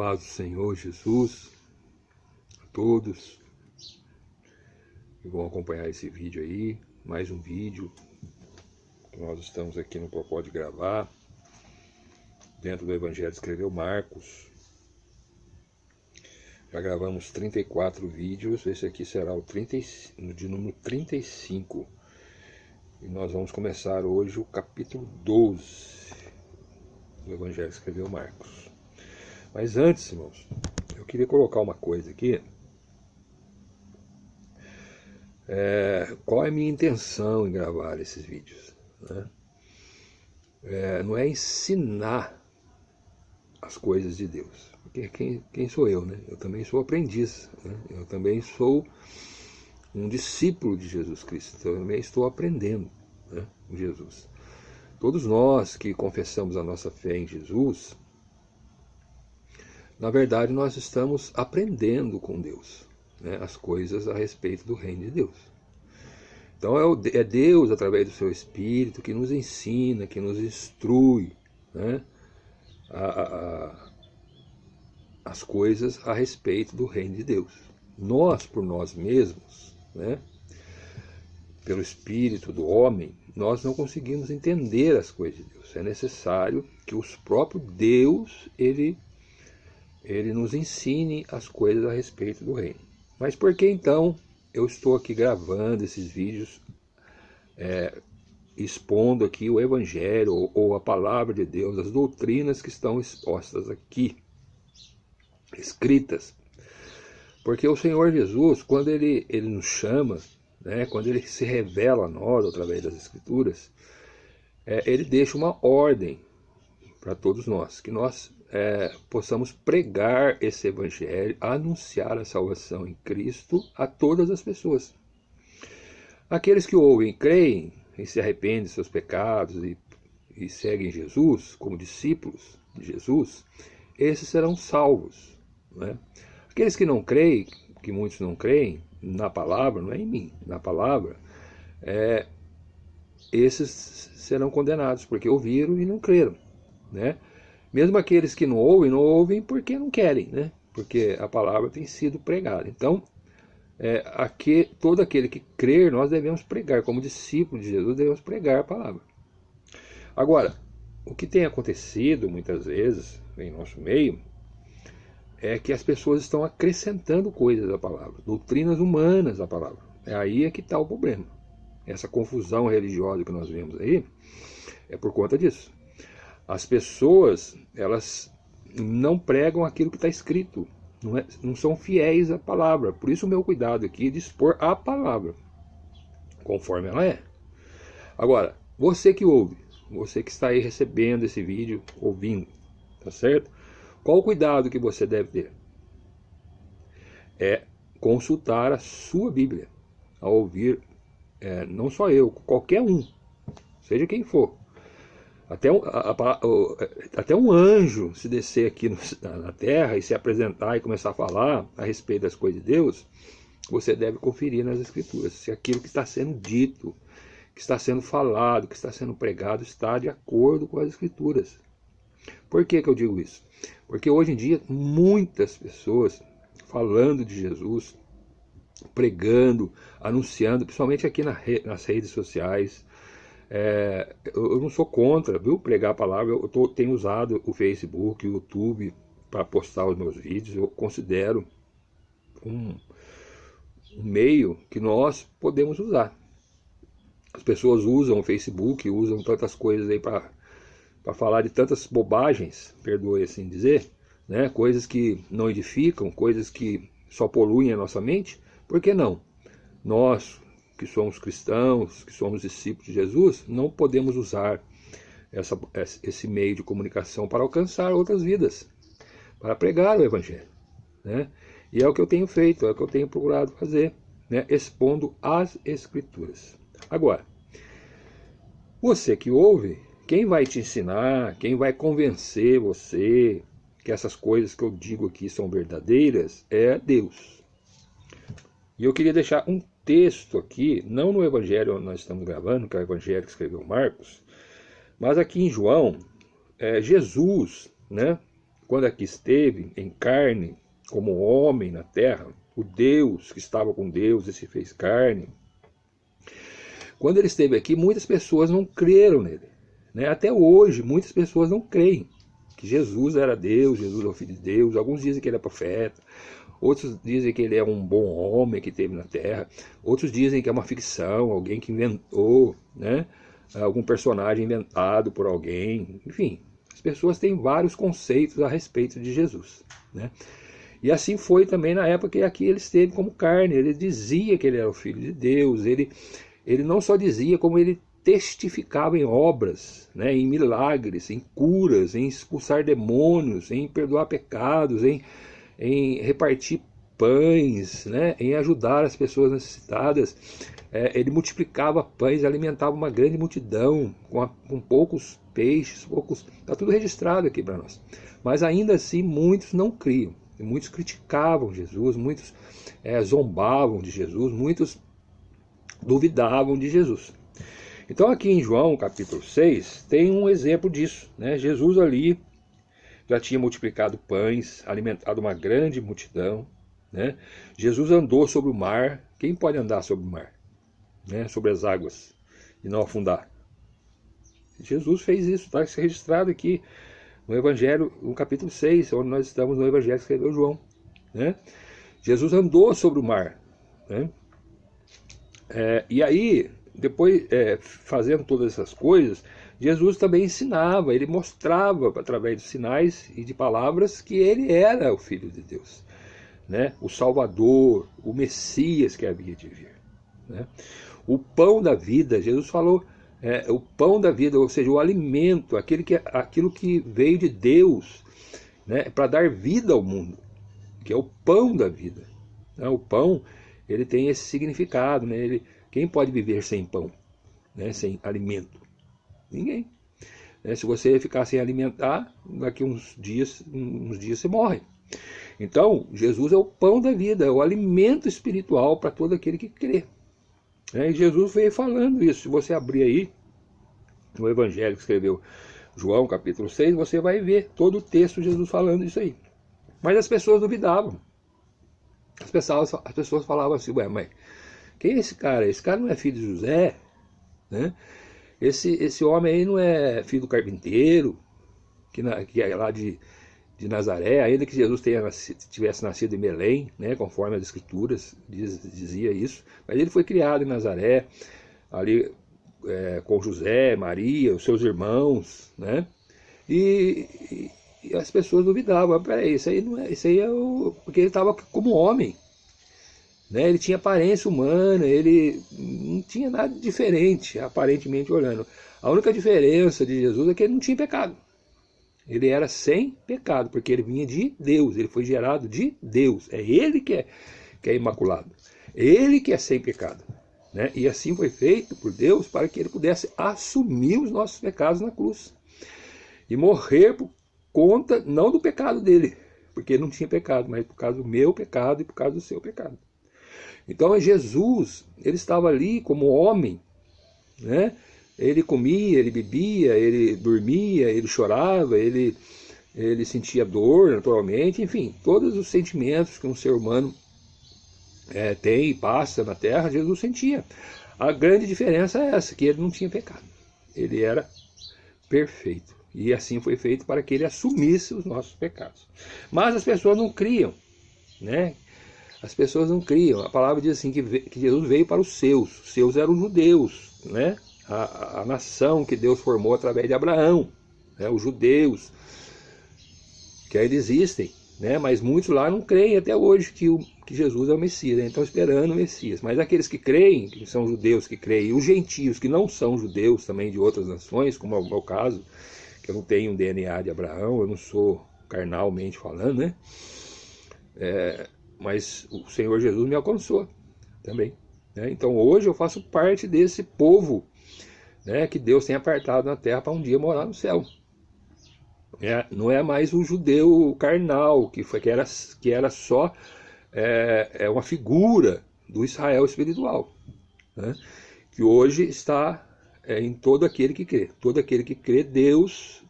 paz do Senhor Jesus a todos que vão acompanhar esse vídeo aí, mais um vídeo que nós estamos aqui no propósito de gravar dentro do Evangelho que escreveu Marcos. Já gravamos 34 vídeos, esse aqui será o de número 35 e nós vamos começar hoje o capítulo 12 do Evangelho que escreveu Marcos. Mas antes, irmãos, eu queria colocar uma coisa aqui. Qual é a minha intenção em gravar esses vídeos? Né? Não é ensinar as coisas de Deus. Porque quem sou eu? Né? Eu também sou aprendiz. Né? Eu também sou um discípulo de Jesus Cristo. Eu também estou aprendendo, né, com Jesus. Todos nós que confessamos a nossa fé em Jesus, na verdade nós estamos aprendendo com Deus, né, as coisas a respeito do reino de Deus. Então é Deus, através do seu Espírito, que nos ensina, que nos instrui, né, as coisas a respeito do reino de Deus. Nós, por nós mesmos, né, pelo espírito do homem, nós não conseguimos entender as coisas de Deus. É necessário que o próprio Deus, ele nos ensine as coisas a respeito do reino. Mas por que então eu estou aqui gravando esses vídeos, expondo aqui o Evangelho ou a palavra de Deus, as doutrinas que estão expostas aqui, escritas? Porque o Senhor Jesus, quando ele nos chama, né, quando ele se revela a nós através das Escrituras, ele deixa uma ordem para todos nós, que nós possamos pregar esse Evangelho, anunciar a salvação em Cristo a todas as pessoas. Aqueles que ouvem, creem e se arrependem de seus pecados e seguem Jesus como discípulos de Jesus, esses serão salvos, né? Aqueles que não creem, que muitos não creem na palavra, não é em mim, na palavra, esses serão condenados, porque ouviram e não creram, né? Mesmo aqueles que não ouvem porque não querem, né? Porque a palavra tem sido pregada. Então, todo aquele que crer, nós devemos pregar, como discípulos de Jesus, devemos pregar a palavra. Agora, o que tem acontecido muitas vezes em nosso meio é que as pessoas estão acrescentando coisas à palavra, doutrinas humanas à palavra. Aí é que está o problema. Essa confusão religiosa que nós vemos aí é por conta disso. As pessoas, elas não pregam aquilo que está escrito, não são fiéis à palavra. Por isso o meu cuidado aqui de expor a palavra, conforme ela é. Agora, você que ouve, você que está aí recebendo esse vídeo, ouvindo, tá certo? Qual o cuidado que você deve ter? É consultar a sua Bíblia, ao ouvir, não só eu, qualquer um, seja quem for. Até um anjo se descer aqui na terra e se apresentar e começar a falar a respeito das coisas de Deus, você deve conferir nas Escrituras se aquilo que está sendo dito, que está sendo falado, que está sendo pregado, está de acordo com as Escrituras. Por que eu digo isso? Porque hoje em dia muitas pessoas falando de Jesus, pregando, anunciando, principalmente aqui nas redes sociais. Eu não sou contra, viu, pregar a palavra. Tenho usado o Facebook, o YouTube para postar os meus vídeos. Eu considero um meio que nós podemos usar. As pessoas usam o Facebook, usam tantas coisas aí para falar de tantas bobagens, perdoe assim dizer, né? Coisas que não edificam, coisas que só poluem a nossa mente. Por que não? Nós, que somos cristãos, que somos discípulos de Jesus, não podemos usar esse meio de comunicação para alcançar outras vidas, para pregar o Evangelho, né? E é o que eu tenho feito, é o que eu tenho procurado fazer, né? Expondo as Escrituras. Agora, você que ouve, quem vai te ensinar, quem vai convencer você que essas coisas que eu digo aqui são verdadeiras é Deus. E eu queria deixar um texto aqui, não no Evangelho onde nós estamos gravando, que é o Evangelho que escreveu Marcos, mas aqui em João, Jesus, né, quando aqui esteve em carne, como homem na terra, o Deus que estava com Deus e se fez carne, quando ele esteve aqui, muitas pessoas não creram nele. Né? Até hoje, muitas pessoas não creem que Jesus era Deus, Jesus é o Filho de Deus. Alguns dizem que ele é profeta, outros dizem que ele é um bom homem que esteve na terra, outros dizem que é uma ficção, alguém que inventou, né? Algum personagem inventado por alguém. Enfim, as pessoas têm vários conceitos a respeito de Jesus. Né? E assim foi também na época que aqui ele esteve como carne. Ele dizia que ele era o Filho de Deus, ele não só dizia, como ele testificava em obras, né, em milagres, em curas, em expulsar demônios, em perdoar pecados, em repartir pães, né, em ajudar as pessoas necessitadas. Ele multiplicava pães, alimentava uma grande multidão com poucos peixes, está tudo registrado aqui para nós. Mas ainda assim muitos não criam, muitos criticavam Jesus, muitos zombavam de Jesus, muitos duvidavam de Jesus. Então aqui em João capítulo 6 tem um exemplo disso. Né? Jesus ali já tinha multiplicado pães, alimentado uma grande multidão. Né? Jesus andou sobre o mar. Quem pode andar sobre o mar? Né? Sobre as águas e não afundar? Jesus fez isso, está registrado aqui no Evangelho, no capítulo 6, onde nós estamos no Evangelho que escreveu João. Né? Jesus andou sobre o mar. Né? E aí, depois, fazendo todas essas coisas, Jesus também ensinava, ele mostrava através de sinais e de palavras que ele era o Filho de Deus, né? O Salvador, o Messias que havia de vir. Né? O pão da vida, Jesus falou, o pão da vida, ou seja, o alimento, aquilo que veio de Deus, né? Para dar vida ao mundo, que é o pão da vida. Né? O pão, ele tem esse significado, né? Quem pode viver sem pão, né? Sem alimento? Ninguém. Se você ficar sem alimentar, daqui uns dias você morre. Então, Jesus é o pão da vida, é o alimento espiritual para todo aquele que crê. E Jesus veio falando isso. Se você abrir aí no Evangelho que escreveu João, capítulo 6, você vai ver todo o texto de Jesus falando isso aí. Mas as pessoas duvidavam. As pessoas falavam assim, ué, mas quem é esse cara? Esse cara não é filho de José? Né? Esse homem aí não é filho do carpinteiro, que é lá de Nazaré, ainda que Jesus tivesse nascido em Belém, né, conforme as escrituras dizia isso, mas ele foi criado em Nazaré, ali com José, Maria, os seus irmãos, né? E as pessoas duvidavam, peraí, isso aí é porque ele estava como homem. Né? Ele tinha aparência humana, ele não tinha nada diferente, aparentemente olhando. A única diferença de Jesus é que ele não tinha pecado. Ele era sem pecado, porque ele vinha de Deus, ele foi gerado de Deus. É ele que é imaculado, ele que é sem pecado. Né? E assim foi feito por Deus para que ele pudesse assumir os nossos pecados na cruz. E morrer por conta, não do pecado dele, porque ele não tinha pecado, mas por causa do meu pecado e por causa do seu pecado. Então Jesus, ele estava ali como homem, né? Ele comia, ele bebia, ele dormia, ele chorava, ele sentia dor naturalmente, enfim, todos os sentimentos que um ser humano tem e passa na terra, Jesus sentia. A grande diferença é essa, que ele não tinha pecado, ele era perfeito. E assim foi feito para que ele assumisse os nossos pecados. Mas as pessoas não criam, né? As pessoas não criam. A palavra diz assim que Jesus veio para os seus eram os judeus, né? A nação que Deus formou através de Abraão, né? Os judeus, que ainda existem, né? Mas muitos lá não creem até hoje que Jesus é o Messias, né? Estão esperando o Messias. Mas aqueles que creem, que são judeus que creem, e os gentios que não são judeus também de outras nações, como é o meu caso, que eu não tenho um DNA de Abraão, eu não sou carnalmente falando, né? Mas o Senhor Jesus me alcançou também. Né? Então hoje eu faço parte desse povo, né, que Deus tem apartado na terra para um dia morar no céu. Não é mais o judeu carnal, que era só uma figura do Israel espiritual, né? Que hoje está em todo aquele que crê. Todo aquele que crê, Deus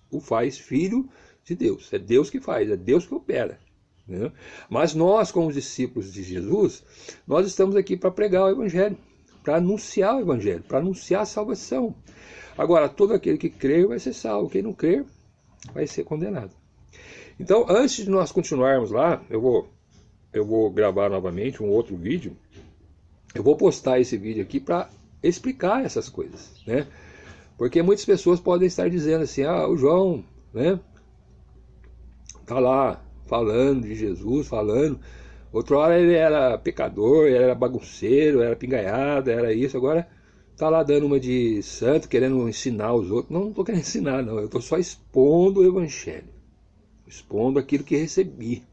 o faz filho de Deus. É Deus que faz, é Deus que opera. Né? Mas nós, como discípulos de Jesus, nós estamos aqui para pregar o Evangelho, para anunciar o Evangelho, para anunciar a salvação. Agora, todo aquele que crer vai ser salvo, quem não crer vai ser condenado. Então, antes de nós continuarmos lá, eu vou gravar novamente um outro vídeo. Eu vou postar esse vídeo aqui para explicar essas coisas, né? Porque muitas pessoas podem estar dizendo assim, o João, né, tá lá falando de Jesus, falando. Outra hora ele era pecador, ele era bagunceiro, era pingaiada, era isso. Agora tá lá dando uma de santo, querendo ensinar os outros. Não estou querendo ensinar, não. Eu estou só expondo o Evangelho. Expondo aquilo que recebi.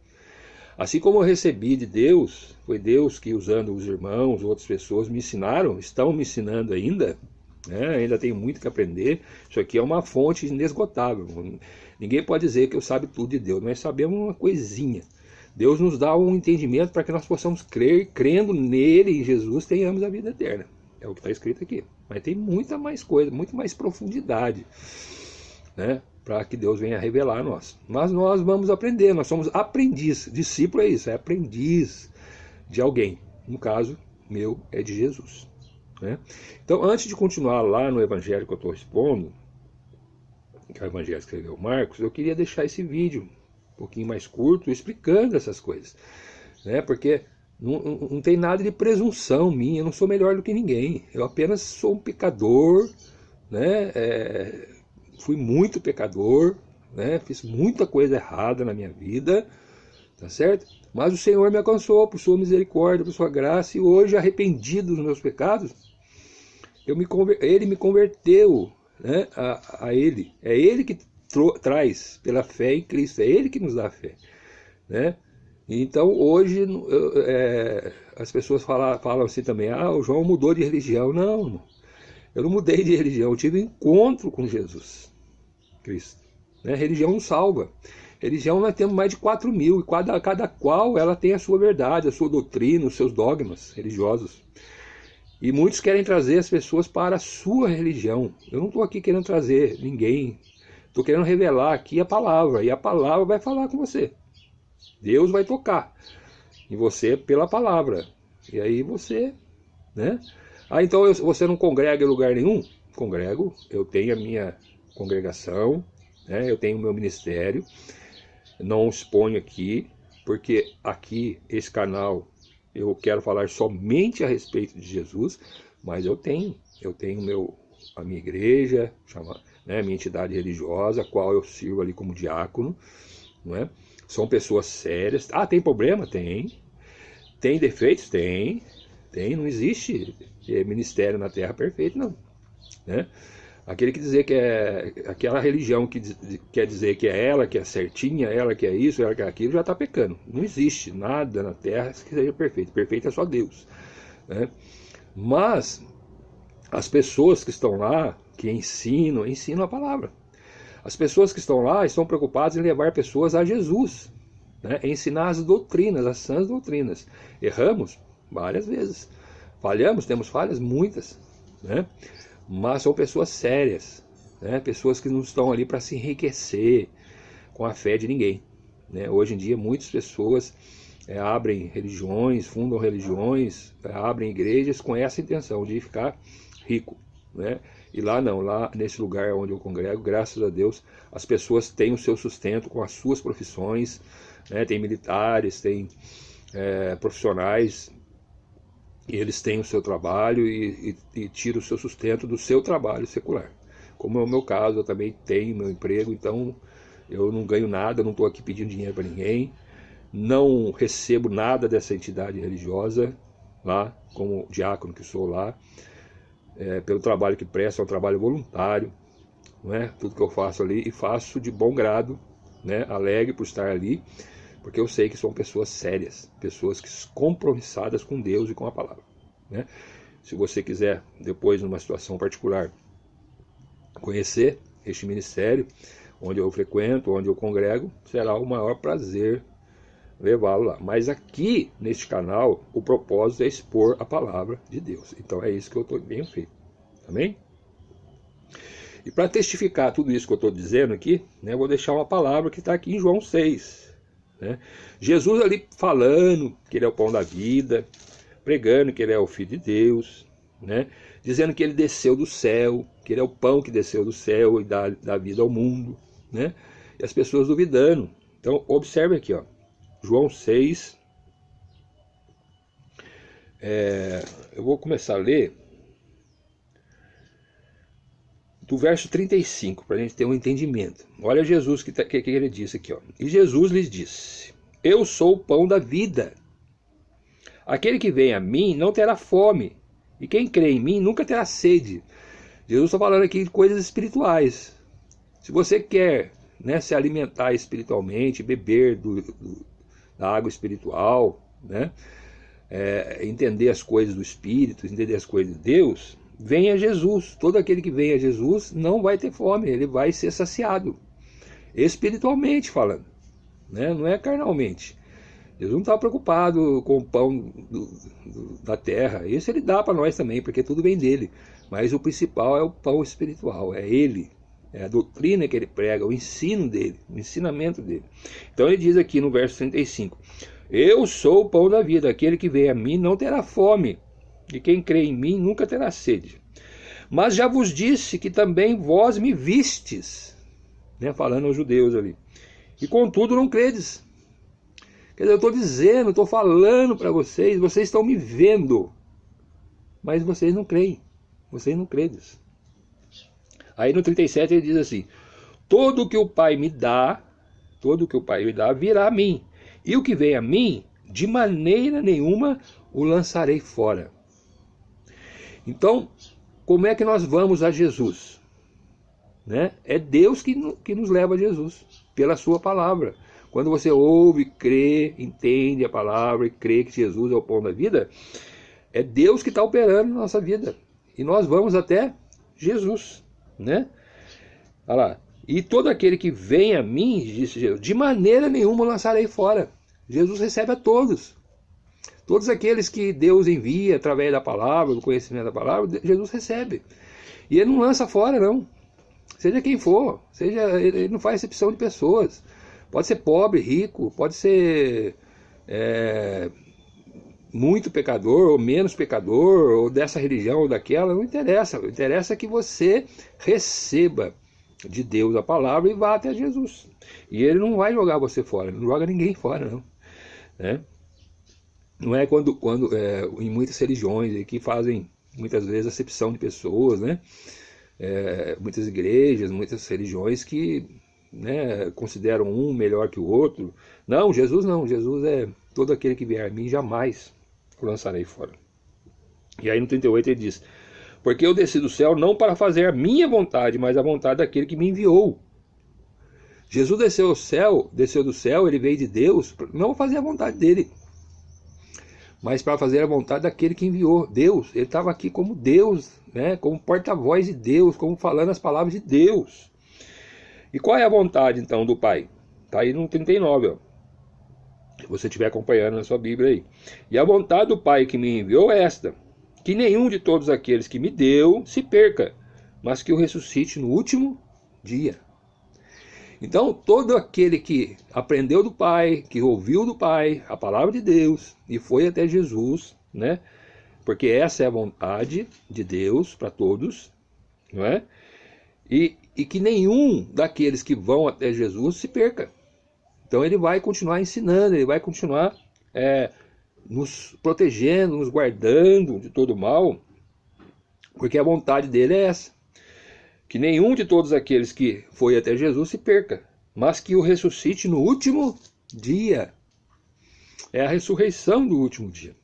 Assim como eu recebi de Deus, foi Deus que, usando os irmãos, outras pessoas, me ensinaram, estão me ensinando ainda, né? Ainda tenho muito que aprender. Isso aqui é uma fonte inesgotável. Ninguém pode dizer que eu sabe tudo de Deus, nós sabemos uma coisinha. Deus nos dá um entendimento para que nós possamos crer, crendo nele, em Jesus, tenhamos a vida eterna. É o que está escrito aqui. Mas tem muita mais coisa, muito mais profundidade, né, para que Deus venha revelar a nós. Mas nós vamos aprender, nós somos aprendiz. Discípulo é isso, é aprendiz de alguém. No caso, meu é de Jesus. Né? Então, antes de continuar lá no Evangelho que eu estou expondo, que o Evangelho escreveu Marcos, eu queria deixar esse vídeo um pouquinho mais curto, explicando essas coisas. Né? Porque não tem nada de presunção minha, eu não sou melhor do que ninguém. Eu apenas sou um pecador, né? Fui muito pecador, né? Fiz muita coisa errada na minha vida, tá certo? Mas o Senhor me alcançou por sua misericórdia, por sua graça, e hoje, arrependido dos meus pecados, ele me converteu, né, a Ele. É Ele que traz pela fé em Cristo, é Ele que nos dá a fé. Né? Então hoje as pessoas falam assim também, o João mudou de religião. Não, eu não mudei de religião, eu tive um encontro com Jesus Cristo. Né? Religião não salva. Religião nós temos mais de 4.000, e cada qual ela tem a sua verdade, a sua doutrina, os seus dogmas religiosos. E muitos querem trazer as pessoas para a sua religião. Eu não estou aqui querendo trazer ninguém, estou querendo revelar aqui a palavra, e a palavra vai falar com você. Deus vai tocar em você pela palavra. E aí você, né? Então você não congrega em lugar nenhum? Congrego, eu tenho a minha congregação, né? Eu tenho o meu ministério. Não exponho aqui, porque aqui, esse canal, eu quero falar somente a respeito de Jesus, mas eu tenho a minha igreja, né, minha entidade religiosa, a qual eu sirvo ali como diácono, não é? São pessoas sérias. Tem problema? Tem. Tem defeitos? Tem. Não existe ministério na terra perfeito, não. Né? Aquele que dizer que é aquela religião que quer dizer que é ela que é certinha, ela que é isso, ela que é aquilo, já está pecando. Não existe nada na terra que seja perfeito. Perfeito é só Deus. Né? Mas as pessoas que estão lá, que ensinam a palavra. As pessoas que estão lá estão preocupadas em levar pessoas a Jesus, né? Ensinar as doutrinas, as sãs doutrinas. Erramos várias vezes. Falhamos, temos falhas muitas, né? Mas são pessoas sérias, né? Pessoas que não estão ali para se enriquecer com a fé de ninguém. Né? Hoje em dia muitas pessoas abrem religiões, fundam religiões, abrem igrejas com essa intenção de ficar rico. Né? E lá não, lá nesse lugar onde eu congrego, graças a Deus, as pessoas têm o seu sustento com as suas profissões, né? Tem militares, tem profissionais, e eles têm o seu trabalho e tiram o seu sustento do seu trabalho secular. Como é o meu caso, eu também tenho meu emprego, então eu não ganho nada, não estou aqui pedindo dinheiro para ninguém, não recebo nada dessa entidade religiosa lá, como diácono que sou lá. Pelo trabalho que presto, é um trabalho voluntário, né? Tudo que eu faço ali, e faço de bom grado, né? Alegre por estar ali, porque eu sei que são pessoas sérias, pessoas compromissadas com Deus e com a palavra. Né? Se você quiser, depois, numa situação particular, conhecer este ministério, onde eu frequento, onde eu congrego, será o maior prazer levá-lo lá. Mas aqui, neste canal, o propósito é expor a palavra de Deus. Então é isso que eu tenho feito. Amém? E para testificar tudo isso que eu estou dizendo aqui, né, eu vou deixar uma palavra que está aqui em João 6. Né? Jesus ali falando que ele é o pão da vida, pregando que ele é o Filho de Deus, né? Dizendo que ele desceu do céu, que ele é o pão que desceu do céu e dá vida ao mundo. Né? E as pessoas duvidando. Então observe aqui, ó, João 6. Eu vou começar a ler do verso 35, para a gente ter um entendimento. Olha Jesus que ele disse aqui, ó. E Jesus lhes disse: eu sou o pão da vida. Aquele que vem a mim não terá fome, e quem crê em mim nunca terá sede. Jesus está falando aqui de coisas espirituais. Se você quer, né, se alimentar espiritualmente, beber da água espiritual, né, entender as coisas do Espírito, entender as coisas de Deus, venha a Jesus. Todo aquele que vem a Jesus não vai ter fome, ele vai ser saciado, espiritualmente falando, né? Não é carnalmente. Jesus não está preocupado com o pão da terra. Isso ele dá para nós também, porque tudo vem dele. Mas o principal é o pão espiritual, é ele, é a doutrina que ele prega, o ensino dele, o ensinamento dele. Então ele diz aqui no verso 35: eu sou o pão da vida, aquele que vem a mim não terá fome, e quem crê em mim nunca terá sede. Mas já vos disse que também vós me vistes, né, falando aos judeus ali, e contudo não credes. Quer dizer, eu estou dizendo, estou falando para vocês, vocês estão me vendo, mas vocês não creem, vocês não credes. Aí no 37 ele diz assim: todo o que o Pai me dá, virá a mim, e o que vem a mim, de maneira nenhuma o lançarei fora. Então, como é que nós vamos a Jesus? Né? É Deus que nos leva a Jesus, pela sua palavra. Quando você ouve, crê, entende a palavra e crê que Jesus é o pão da vida, é Deus que está operando na nossa vida. E nós vamos até Jesus. Né? Olha lá. E todo aquele que vem a mim, disse Jesus, de maneira nenhuma lançarei fora. Jesus recebe a todos. Todos aqueles que Deus envia através da palavra, do conhecimento da palavra, Jesus recebe. E ele não lança fora, não. Seja quem for, ele não faz exceção de pessoas. Pode ser pobre, rico, pode ser muito pecador ou menos pecador, ou dessa religião ou daquela, não interessa. O interessa é que você receba de Deus a palavra e vá até Jesus. E ele não vai jogar você fora, não joga ninguém fora, não. Né? Não é quando em muitas religiões que fazem muitas vezes acepção de pessoas, né? Muitas igrejas, muitas religiões que, né, consideram um melhor que o outro. Não, Jesus não. Jesus é todo aquele que vier a mim, jamais o lançarei fora. E aí no 38 ele diz: porque eu desci do céu não para fazer a minha vontade, mas a vontade daquele que me enviou. Jesus desceu do céu, ele veio de Deus, não para fazer a vontade dele, mas para fazer a vontade daquele que enviou. Deus, ele estava aqui como Deus, né, como porta-voz de Deus, como falando as palavras de Deus. E qual é a vontade então do Pai? Está aí no 39, ó. Se você estiver acompanhando na sua Bíblia aí. E a vontade do Pai que me enviou é esta: que nenhum de todos aqueles que me deu se perca, mas que o ressuscite no último dia. Então, todo aquele que aprendeu do Pai, que ouviu do Pai a palavra de Deus e foi até Jesus, né? Porque essa é a vontade de Deus para todos, não é? E que nenhum daqueles que vão até Jesus se perca. Então ele vai continuar ensinando, ele vai continuar nos protegendo, nos guardando de todo mal, porque a vontade dele é essa: que nenhum de todos aqueles que foi até Jesus se perca, mas que o ressuscite no último dia. É a ressurreição do último dia.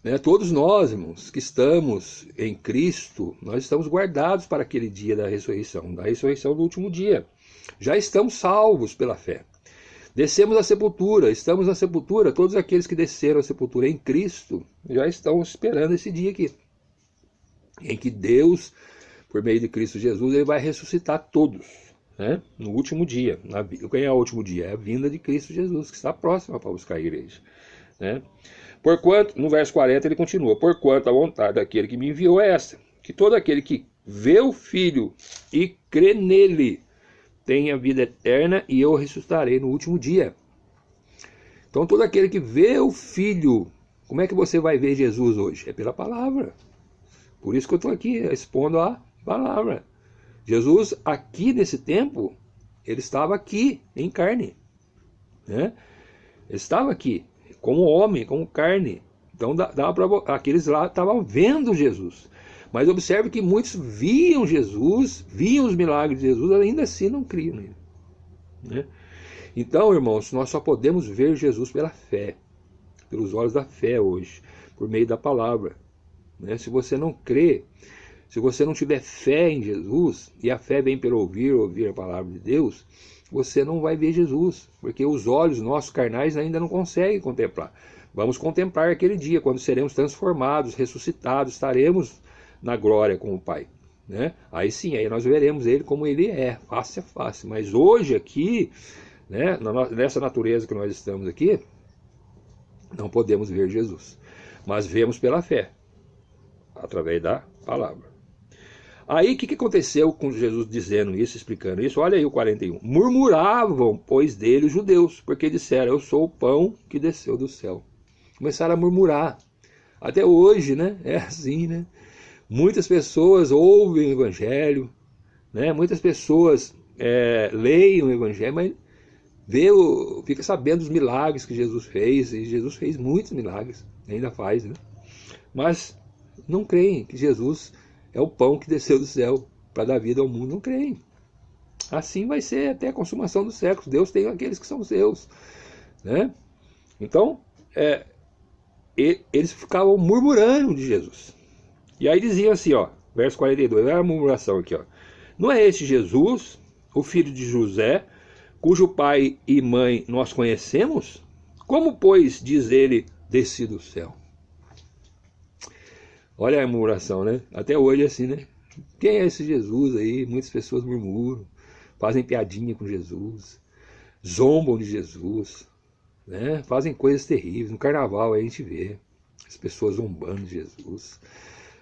Né? Todos nós, irmãos, que estamos em Cristo, nós estamos guardados para aquele dia da ressurreição do último dia. Já estamos salvos pela fé. Descemos à sepultura, estamos na sepultura. Todos aqueles que desceram à sepultura em Cristo já estão esperando esse dia aqui, em que Deus, por meio de Cristo Jesus, ele vai ressuscitar todos, né? No último dia. Quem é o último dia? É a vinda de Cristo Jesus, que está próxima para buscar a igreja, né? Porquanto, no verso 40 ele continua: porquanto a vontade daquele que me enviou é esta, que todo aquele que vê o Filho e crê nele tem a vida eterna, e eu ressuscitarei no último dia. Então todo aquele que vê o Filho, como é que você vai ver Jesus hoje? É pela palavra. Por isso que eu estou aqui expondo a palavra. Jesus aqui nesse tempo, ele estava aqui em carne, né? Ele estava aqui como homem, como carne. Então dava para aqueles lá estavam vendo Jesus. Mas observe que muitos viam Jesus, viam os milagres de Jesus, ainda assim não criam nele, né? Então, irmãos, nós só podemos ver Jesus pela fé, pelos olhos da fé hoje, por meio da palavra, né? Se você não crê, se você não tiver fé em Jesus, e a fé vem pelo ouvir a palavra de Deus, você não vai ver Jesus, porque os olhos nossos carnais ainda não conseguem contemplar. Vamos contemplar aquele dia, quando seremos transformados, ressuscitados, estaremos na glória com o Pai, né? Aí sim, aí nós veremos ele como ele é, face a face. Mas hoje aqui, né, nessa natureza que nós estamos aqui, não podemos ver Jesus, mas vemos pela fé, através da palavra. Aí o que aconteceu com Jesus dizendo isso, explicando isso? Olha aí o 41. Murmuravam, pois, dele os judeus, porque disseram: eu sou o pão que desceu do céu. Começaram a murmurar. Até hoje, né? É assim, né? Muitas pessoas ouvem o evangelho, né? Muitas pessoas leem o evangelho, mas fica sabendo dos milagres que Jesus fez, e Jesus fez muitos milagres, ainda faz, né? Mas não creem que Jesus é o pão que desceu do céu para dar vida ao mundo, não creem. Assim vai ser até a consumação dos séculos. Deus tem aqueles que são seus, né? Então, eles ficavam murmurando de Jesus. E aí diziam assim, ó, verso 42, olha a murmuração aqui, ó. Não é este Jesus, o filho de José, cujo pai e mãe nós conhecemos? Como, pois, diz ele, desci do céu? Olha a murmuração, né? Até hoje é assim, né? Quem é esse Jesus aí? Muitas pessoas murmuram, fazem piadinha com Jesus, zombam de Jesus, né? Fazem coisas terríveis. No carnaval aí a gente vê as pessoas zombando de Jesus,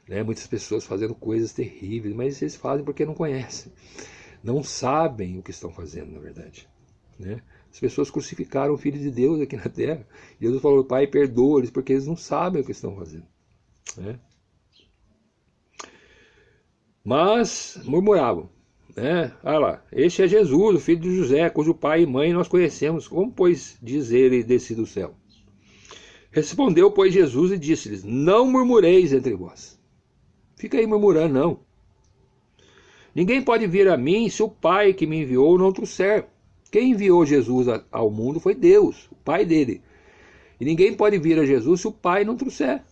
né? Muitas pessoas fazendo coisas terríveis, mas eles fazem porque não conhecem, não sabem o que estão fazendo, na verdade, né? As pessoas crucificaram o Filho de Deus aqui na terra. Jesus falou: Pai, perdoa-lhes, porque eles não sabem o que estão fazendo, né? Mas murmuravam, né? Olha lá, este é Jesus, o filho de José, cujo pai e mãe nós conhecemos. Como, pois, diz ele, desci do céu? Respondeu, pois, Jesus e disse-lhes: não murmureis entre vós. Fica aí murmurando, não. Ninguém pode vir a mim se o Pai que me enviou não trouxer. Quem enviou Jesus ao mundo foi Deus, o Pai dele. E ninguém pode vir a Jesus se o Pai não trouxer.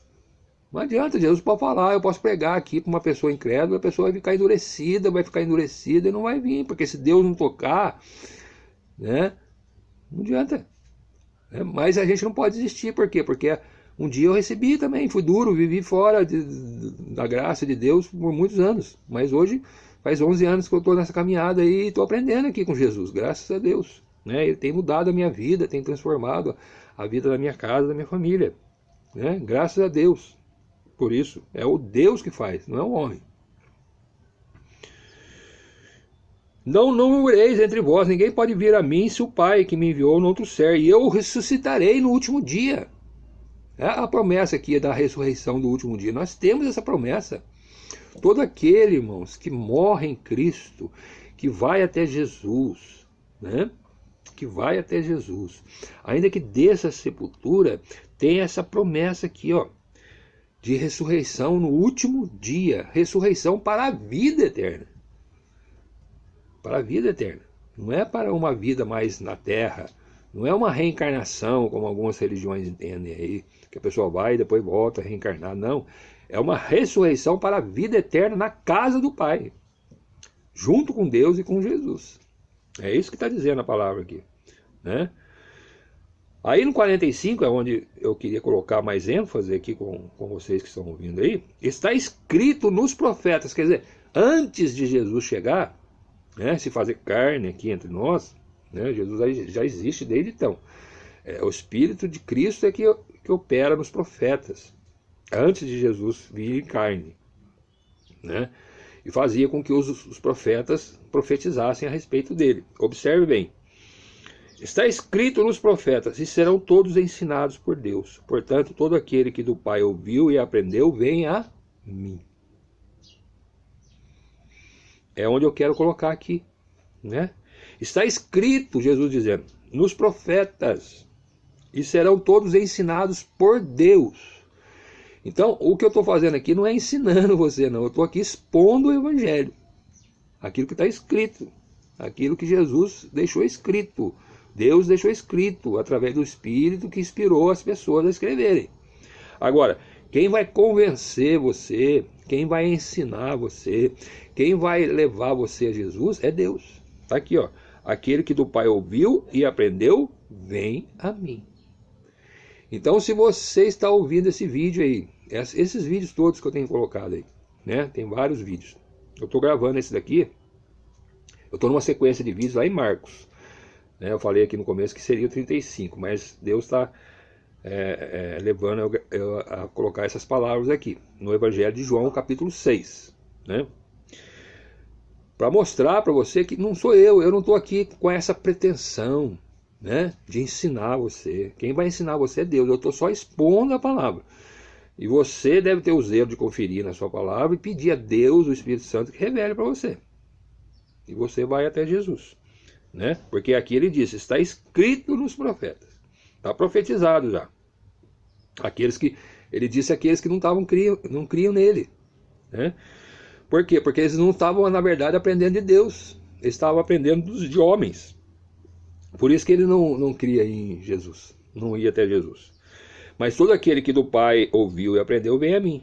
Não adianta, Jesus pode falar, eu posso pregar aqui para uma pessoa incrédula, a pessoa vai ficar endurecida e não vai vir, porque se Deus não tocar, né, não adianta. Mas a gente não pode desistir, por quê? Porque um dia eu recebi também, fui duro, vivi fora da graça de Deus por muitos anos, mas hoje faz 11 anos que eu estou nessa caminhada e estou aprendendo aqui com Jesus, graças a Deus, né? Ele tem mudado a minha vida, tem transformado a vida da minha casa, da minha família, né? Graças a Deus. Por isso, é o Deus que faz, não é o homem. Não murmureis entre vós, ninguém pode vir a mim se o Pai que me enviou não trouxer, e eu ressuscitarei no último dia. É a promessa aqui da ressurreição do último dia. Nós temos essa promessa. Todo aquele, irmãos, que morre em Cristo, que vai até Jesus, né? Que vai até Jesus, ainda que desça a sepultura, tem essa promessa aqui, ó, de ressurreição no último dia, ressurreição para a vida eterna. Para a vida eterna. Não é para uma vida mais na terra, não é uma reencarnação, como algumas religiões entendem aí, que a pessoa vai e depois volta a reencarnar, não. É uma ressurreição para a vida eterna na casa do Pai, junto com Deus e com Jesus. É isso que está dizendo a palavra aqui, né? Aí no 45, é onde eu queria colocar mais ênfase aqui com vocês que estão ouvindo aí, está escrito nos profetas, quer dizer, antes de Jesus chegar, né, se fazer carne aqui entre nós, né, Jesus já existe desde então. O Espírito de Cristo é que opera nos profetas, antes de Jesus vir em carne, né? e fazia com que os profetas profetizassem a respeito dele. Observe bem. Está escrito nos profetas, e serão todos ensinados por Deus. Portanto, todo aquele que do Pai ouviu e aprendeu, vem a mim. É onde eu quero colocar aqui, né? Está escrito, Jesus dizendo, nos profetas, e serão todos ensinados por Deus. Então, o que eu estou fazendo aqui não é ensinando você, não. Eu estou aqui expondo o Evangelho. Aquilo que está escrito. Aquilo que Jesus deixou escrito. Deus deixou escrito através do Espírito que inspirou as pessoas a escreverem. Agora, quem vai convencer você, quem vai ensinar você, quem vai levar você a Jesus é Deus. Está aqui, ó. Aquele que do Pai ouviu e aprendeu, vem a mim. Então, se você está ouvindo esse vídeo aí, esses vídeos todos que eu tenho colocado aí, né? Tem vários vídeos. Eu estou gravando esse daqui. Eu estou numa sequência de vídeos lá em Marcos. Eu falei aqui no começo que seria o 35, mas Deus está levando eu a colocar essas palavras aqui, no Evangelho de João, capítulo 6. Né? Para mostrar para você que não sou eu não estou aqui com essa pretensão, né, de ensinar você. Quem vai ensinar você é Deus, eu estou só expondo a palavra. E você deve ter o zelo de conferir na sua palavra e pedir a Deus, o Espírito Santo, que revele para você. E você vai até Jesus. Né? Porque aqui ele disse, está escrito nos profetas, está profetizado já. Ele disse aqueles que não criam nele. Né? Por quê? Porque eles não estavam, na verdade, aprendendo de Deus, eles estavam aprendendo de homens. Por isso que ele não cria em Jesus, não ia até Jesus. Mas todo aquele que do Pai ouviu e aprendeu, vem a mim.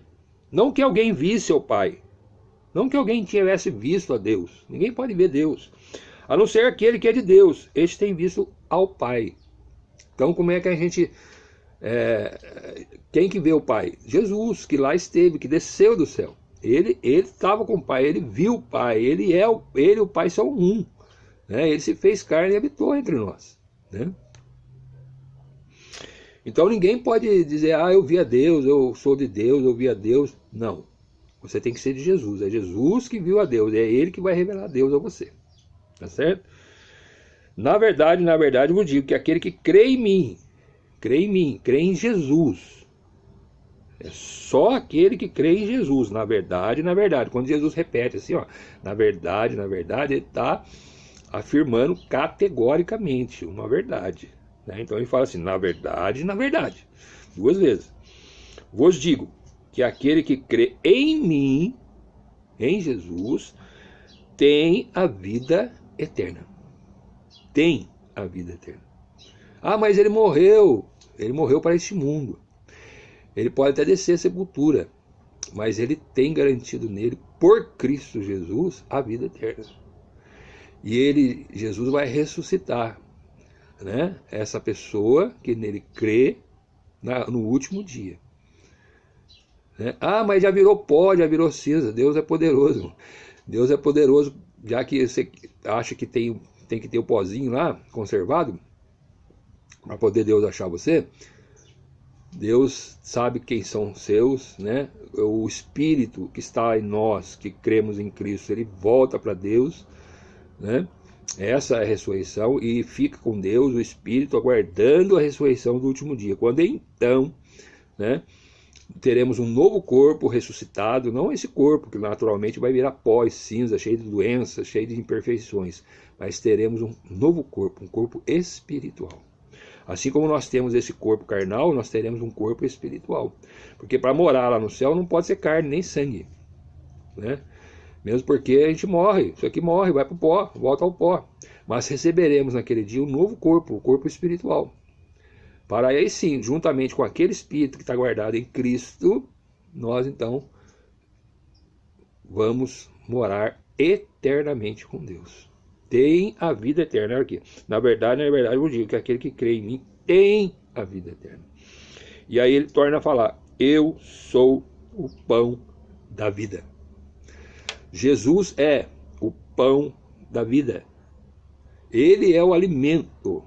Não que alguém visse o Pai, não que alguém tivesse visto a Deus, ninguém pode ver Deus, a não ser aquele que é de Deus, este tem visto ao Pai. Então como é que a gente... quem que vê o Pai? Jesus, que lá esteve, que desceu do céu. Ele estava com o Pai, ele viu o Pai, ele e o Pai são um. Né? Ele se fez carne e habitou entre nós. Né? Então ninguém pode dizer, eu vi a Deus, eu sou de Deus, eu vi a Deus. Não, você tem que ser de Jesus, é Jesus que viu a Deus, é Ele que vai revelar a Deus a você. Tá certo? Na verdade, eu vos digo que aquele que crê em mim, crê em Jesus. É só aquele que crê em Jesus, na verdade. Quando Jesus repete assim, ó, na verdade, ele está afirmando categoricamente uma verdade. Né? Então ele fala assim, na verdade, 2 vezes. Vos digo que aquele que crê em mim, em Jesus, tem a vida eterna. Tem a vida eterna. Mas ele morreu para este mundo. Ele pode até descer a sepultura, mas ele tem garantido nele, por Cristo Jesus, a vida eterna. E Jesus vai ressuscitar, né, essa pessoa que nele crê no último dia. Né? Mas já virou pó, já virou cinza. Deus é poderoso. Deus é poderoso, já que você acha que tem que ter o pozinho lá, conservado, para poder Deus achar você. Deus sabe quem são seus, né? O Espírito que está em nós, que cremos em Cristo, ele volta para Deus, né? Essa é a ressurreição, e fica com Deus, o Espírito, aguardando a ressurreição do último dia. Quando então, né, teremos um novo corpo ressuscitado, não esse corpo que naturalmente vai virar pó e cinza, cheio de doenças, cheio de imperfeições, mas teremos um novo corpo, um corpo espiritual. Assim como nós temos esse corpo carnal, nós teremos um corpo espiritual. Porque para morar lá no céu não pode ser carne nem sangue. Né? Mesmo porque a gente morre, isso aqui morre, vai para o pó, volta ao pó. Mas receberemos naquele dia um novo corpo, o corpo espiritual. Para aí sim, juntamente com aquele Espírito que está guardado em Cristo, nós então vamos morar eternamente com Deus. Tem a vida eterna aqui. Na verdade, eu vos digo que aquele que crê em mim tem a vida eterna. E aí ele torna a falar, eu sou o pão da vida. Jesus é o pão da vida. Ele é o alimento.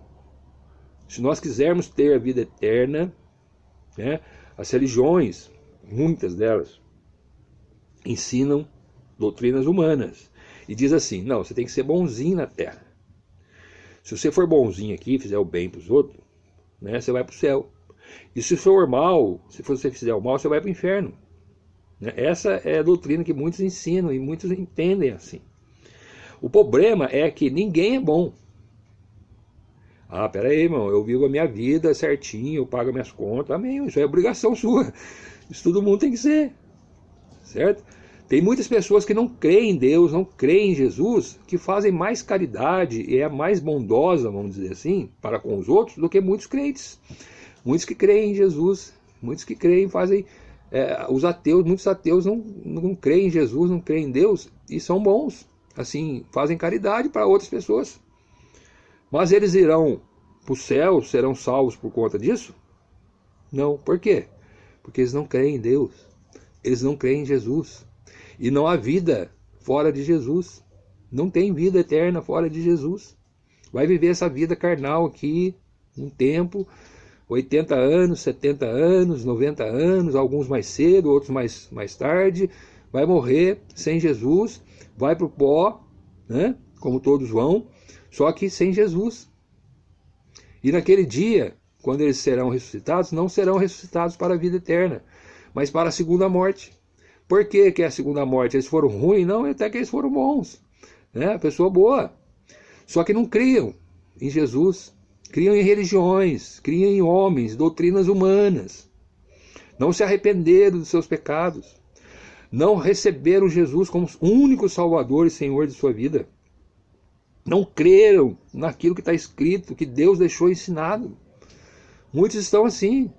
Se nós quisermos ter a vida eterna, né, as religiões, muitas delas, ensinam doutrinas humanas. E diz assim, não, você tem que ser bonzinho na terra. Se você for bonzinho aqui, fizer o bem para os outros, né, você vai para o céu. E se for mal, se você fizer o mal, você vai para o inferno. Essa é a doutrina que muitos ensinam e muitos entendem assim. O problema é que ninguém é bom. Ah, peraí, irmão, eu vivo a minha vida certinho, eu pago minhas contas, amém, isso é obrigação sua. Isso todo mundo tem que ser, certo? Tem muitas pessoas que não creem em Deus, não creem em Jesus, que fazem mais caridade e é mais bondosa, vamos dizer assim, para com os outros, do que muitos crentes. Muitos que creem em Jesus, muitos que creem, fazem... os ateus, muitos ateus não creem em Jesus, não creem em Deus, e são bons, assim, fazem caridade para outras pessoas. Mas eles irão para o céu, serão salvos por conta disso? Não. Por quê? Porque eles não creem em Deus. Eles não creem em Jesus. E não há vida fora de Jesus. Não tem vida eterna fora de Jesus. Vai viver essa vida carnal aqui, um tempo, 80 anos, 70 anos, 90 anos, alguns mais cedo, outros mais tarde. Vai morrer sem Jesus, vai para o pó, né? Como todos vão. Só que sem Jesus. E naquele dia, quando eles serão ressuscitados, não serão ressuscitados para a vida eterna, mas para a segunda morte. Por que é a segunda morte? Eles foram ruins? Não, até que eles foram bons. Né? Pessoa boa. Só que não criam em Jesus. Criam em religiões, criam em homens, doutrinas humanas. Não se arrependeram dos seus pecados. Não receberam Jesus como único Salvador e Senhor de sua vida. Não creram naquilo que está escrito, que Deus deixou ensinado. Muitos estão assim,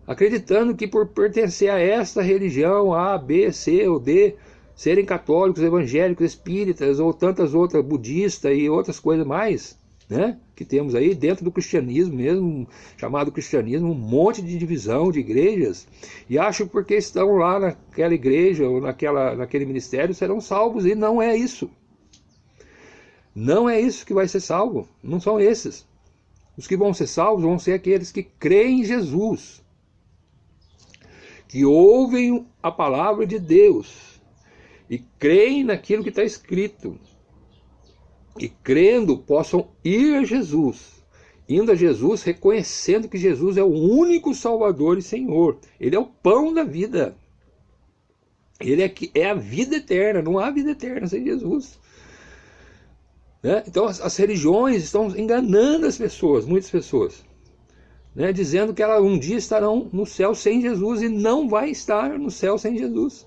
acreditando que por pertencer a esta religião, A, B, C ou D, serem católicos, evangélicos, espíritas ou tantas outras, budistas e outras coisas mais, né, que temos aí dentro do cristianismo mesmo, chamado cristianismo, um monte de divisão de igrejas, e acham que porque estão lá naquela igreja ou naquele ministério serão salvos, e não é isso. Não é isso que vai ser salvo, não são esses. Os que vão ser salvos vão ser aqueles que creem em Jesus, que ouvem a palavra de Deus e creem naquilo que está escrito. E crendo possam ir a Jesus, indo a Jesus, reconhecendo que Jesus é o único Salvador e Senhor. Ele é o pão da vida. Ele é a vida eterna, não há vida eterna sem Jesus. Né? Então as religiões estão enganando as pessoas, muitas pessoas, né? Dizendo que elas um dia estarão no céu sem Jesus, e não vai estar no céu sem Jesus.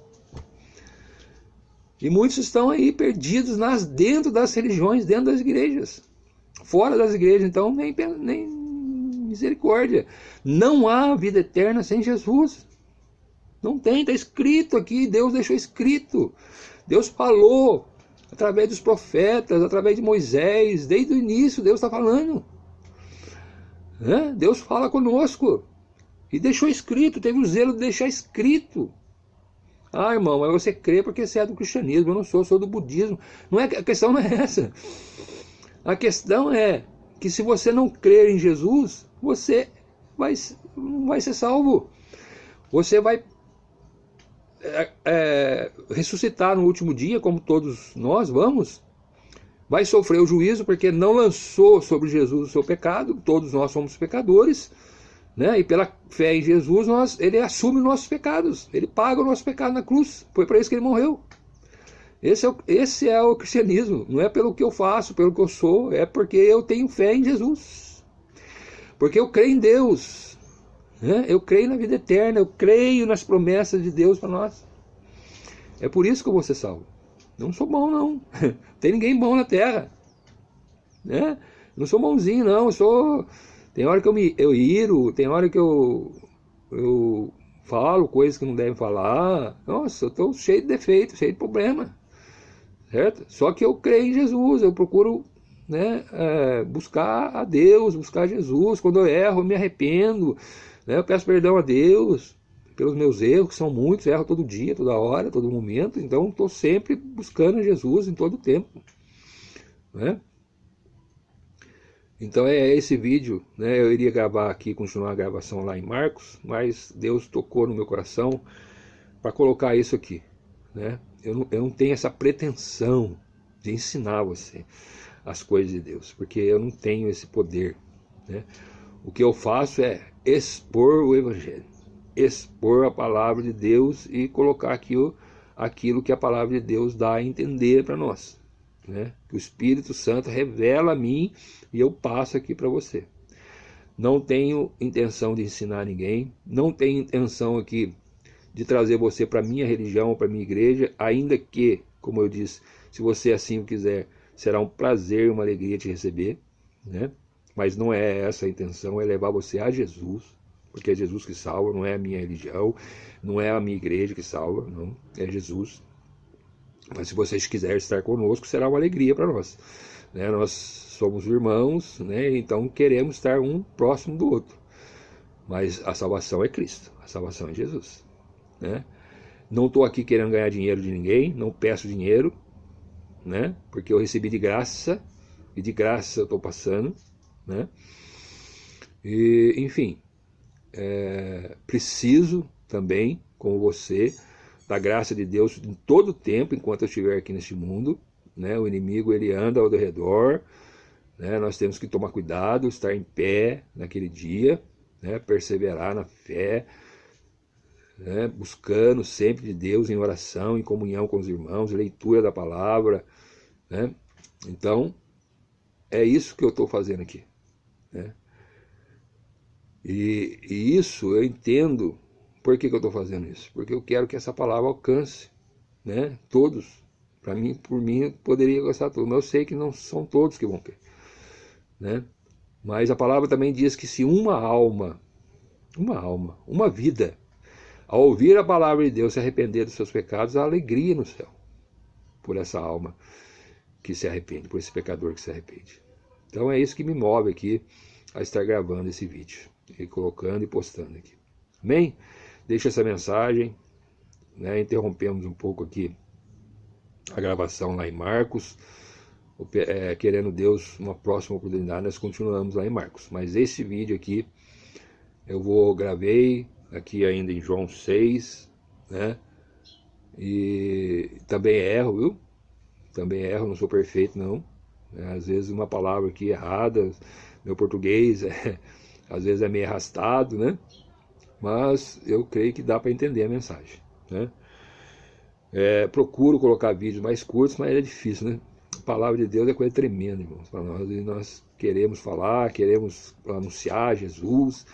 E muitos estão aí perdidos dentro das religiões, dentro das igrejas, fora das igrejas, então nem misericórdia. Não há vida eterna sem Jesus. Não tem, está escrito aqui, Deus deixou escrito. Deus falou através dos profetas, através de Moisés, desde o início Deus está falando. Né? Deus fala conosco. E deixou escrito, teve o zelo de deixar escrito. Ah, irmão, mas você crê porque você é do cristianismo, eu não sou do budismo. Não é, a questão não é essa. A questão é que se você não crer em Jesus, você não vai ser salvo. Você vai ressuscitar no último dia, como todos nós vamos, vai sofrer o juízo porque não lançou sobre Jesus o seu pecado. Todos nós somos pecadores, né? E pela fé em Jesus ele assume os nossos pecados, ele paga o nosso pecado na cruz, foi para isso que ele morreu. Esse é o cristianismo. Não é pelo que eu faço, pelo que eu sou, é porque eu tenho fé em Jesus, porque eu creio em Deus. Eu creio na vida eterna, eu creio nas promessas de Deus para nós. É por isso que eu vou ser salvo. Não sou bom, não. Tem ninguém bom na terra. Né? Não sou bonzinho, não. Tem hora que eu iro, tem hora que eu falo coisas que não devem falar. Nossa, eu estou cheio de defeito, cheio de problema. Certo? Só que eu creio em Jesus, eu procuro, né, buscar a Deus, buscar Jesus. Quando eu erro, eu me arrependo. Eu peço perdão a Deus pelos meus erros, que são muitos, erro todo dia, toda hora, todo momento. Então estou sempre buscando Jesus em todo o tempo. Né? Então é esse vídeo, né? Eu iria gravar aqui, continuar a gravação lá em Marcos, mas Deus tocou no meu coração para colocar isso aqui. Né? eu não tenho essa pretensão de ensinar você as coisas de Deus, porque eu não tenho esse poder, né? O que eu faço é expor o Evangelho, expor a palavra de Deus e colocar aquilo que a palavra de Deus dá a entender para nós, né? Que o Espírito Santo revela a mim e eu passo aqui para você. Não tenho intenção de ensinar ninguém, não tenho intenção aqui de trazer você para a minha religião, para a minha igreja, ainda que, como eu disse, se você assim o quiser, será um prazer e uma alegria te receber, né? Mas não é essa a intenção, é levar você a Jesus, porque é Jesus que salva, não é a minha religião, não é a minha igreja que salva, não, é Jesus. Mas se vocês quiserem estar conosco, será uma alegria para nós, né? Nós somos irmãos, né? Então queremos estar um próximo do outro. Mas a salvação é Cristo, a salvação é Jesus, né? Não estou aqui querendo ganhar dinheiro de ninguém, não peço dinheiro, né? Porque eu recebi de graça, e de graça eu estou passando, né? E, enfim, preciso também, como você, da graça de Deus em todo o tempo, enquanto eu estiver aqui neste mundo, né? O inimigo, ele anda ao redor, né? Nós temos que tomar cuidado, estar em pé naquele dia, né? Perseverar na fé, né? Buscando sempre de Deus em oração, em comunhão com os irmãos, leitura da palavra, né? Então, é isso que eu estou fazendo aqui, né? E isso eu entendo. Por que eu estou fazendo isso? Porque eu quero que essa palavra alcance, né, todos. Para mim, por mim, poderia alcançar todos, mas eu sei que não são todos que vão ter, né? Mas a palavra também diz que se uma alma, uma vida, ao ouvir a palavra de Deus se arrepender dos seus pecados, há alegria no céu por essa alma que se arrepende, por esse pecador que se arrepende. Então é isso que me move aqui a estar gravando esse vídeo e colocando e postando aqui. Amém? Deixa essa mensagem, né? Interrompemos um pouco aqui a gravação lá em Marcos, querendo Deus uma próxima oportunidade, nós continuamos lá em Marcos. Mas esse vídeo aqui gravei aqui ainda em João 6, né? E também erro, viu? Também erro, não sou perfeito não. Às vezes uma palavra aqui errada, meu português às vezes é meio arrastado, né? Mas eu creio que dá para entender a mensagem, né? Procuro colocar vídeos mais curtos, mas é difícil, né? A palavra de Deus é coisa tremenda, irmãos, para nós. E nós queremos falar, queremos anunciar Jesus.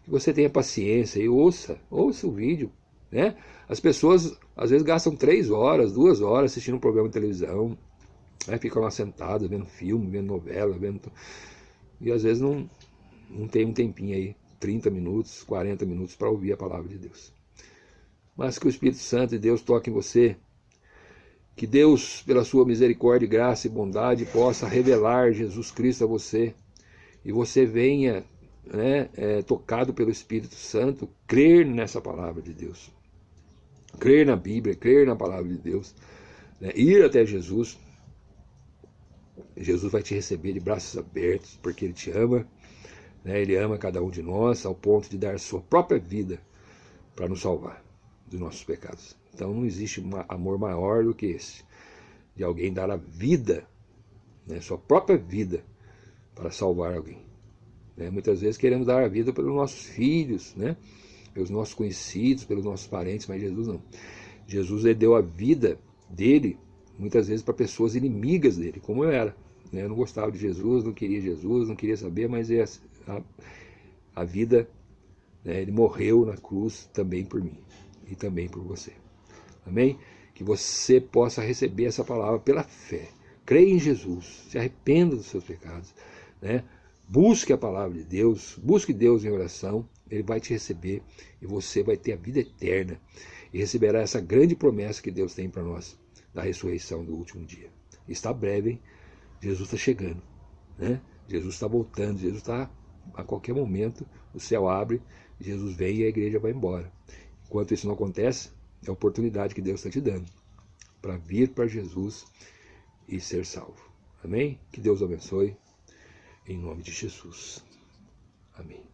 Que você tenha paciência e ouça o vídeo, né? As pessoas às vezes gastam 3 horas, 2 horas assistindo um programa de televisão, né? Ficam lá sentados vendo filme, vendo novela, e às vezes não tem um tempinho aí, 30 minutos, 40 minutos para ouvir a palavra de Deus. Mas que o Espírito Santo de Deus toque em você, que Deus, pela sua misericórdia, graça e bondade, possa revelar Jesus Cristo a você, e você venha, né, tocado pelo Espírito Santo, crer nessa palavra de Deus, crer na Bíblia, crer na palavra de Deus, né, ir até Jesus. Jesus vai te receber de braços abertos, porque Ele te ama, né? Ele ama cada um de nós, ao ponto de dar sua própria vida para nos salvar dos nossos pecados. Então não existe um amor maior do que esse, de alguém dar a vida, né, sua própria vida, para salvar alguém, né? Muitas vezes queremos dar a vida pelos nossos filhos, né, pelos nossos conhecidos, pelos nossos parentes, mas Jesus não. Jesus, ele deu a vida dele muitas vezes para pessoas inimigas dele, como eu era, né? Eu não gostava de Jesus, não queria saber, mas a vida, né, ele morreu na cruz também por mim e também por você. Amém? Que você possa receber essa palavra pela fé. Creia em Jesus, se arrependa dos seus pecados, né? Busque a palavra de Deus, busque Deus em oração, Ele vai te receber e você vai ter a vida eterna e receberá essa grande promessa que Deus tem para nós, da ressurreição do último dia. Está breve, hein? Jesus está chegando, né? Jesus está voltando, Jesus está, a qualquer momento, o céu abre, Jesus vem e a igreja vai embora. Enquanto isso não acontece, é a oportunidade que Deus está te dando para vir para Jesus e ser salvo. Amém? Que Deus abençoe, em nome de Jesus. Amém.